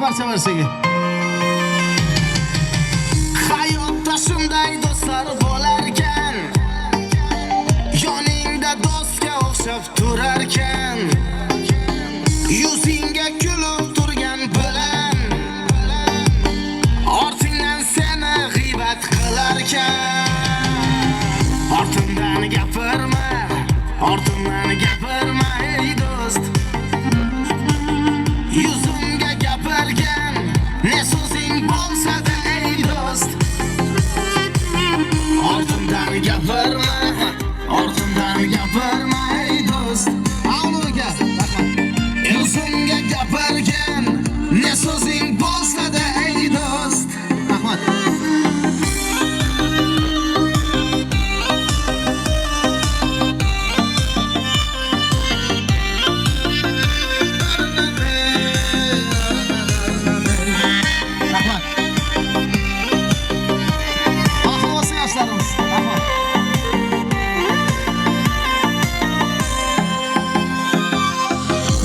parcha barchaga. Hayotda shunday do'stlar bo'larkan, yoningda do'stga o'xshab turarkan, yuzingga kulib turgan bilan ortingdan seni g'iybat qilarkan. Ortimdan gapirma, ortimdan gapirma ey do'st. Yuzimga gapirgan ne so'zing bo'lsa-da ey do'st. Ortimdan gapirma, ortimdan gapirma ey do'st. Avloga. Yuzimga gapirgan ne so'zing bo'lsa-da ey do'st. Rahmat.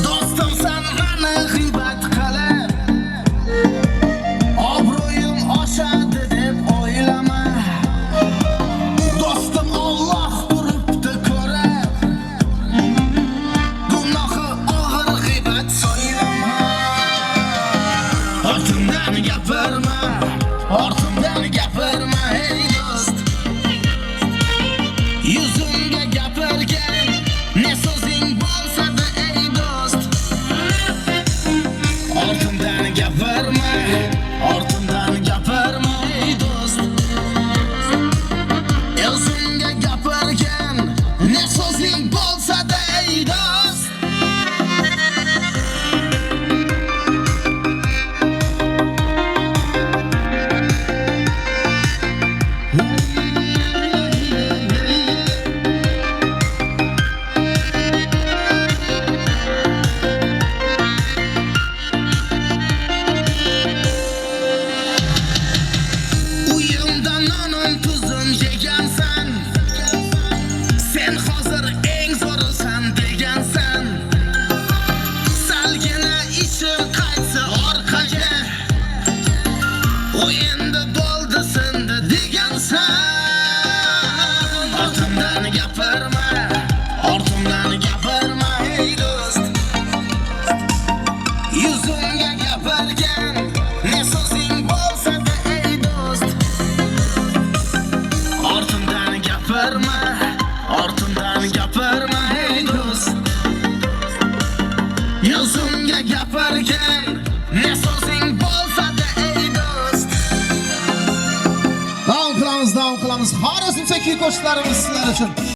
Do'stim sen meni g'iybat qilib, obro'yim oshadi deb o'ylama. Do'stim Alloh turibdi ko'rib, gunohi og'ir g'iybat so'ylama. Ortimdan gapirma, ortimdan gapirma ey do'st. Yuzimga gapirgan ne so'zing bo'lsa-da ey do'st. Ortimdan gapirma, ortimdan gapirma ey do'st. Yuzimga gapirgan ne so'zing bo'lsa-da ey do'st. Uyimda nonim tuzim yegansan, sen hozir eng zo'risan degansan. Salgina ishim qaytsa orqaga, o'yinda bo'ldi sindi degansan. Ortimdan gapirma, ortimdan gapirma ey do'st. Yuzimga gapirgan ne so'zing bo'lsa-da ey do'st. Ortimdan gapirma, ortimdan gapirma ey do'st. Yuzimga gapirgan ne so'zing bo'lsa-da ey do'st. Davom qilamiz. Xorazmcha kuy qo'shiqlarimiz sizlar uchun.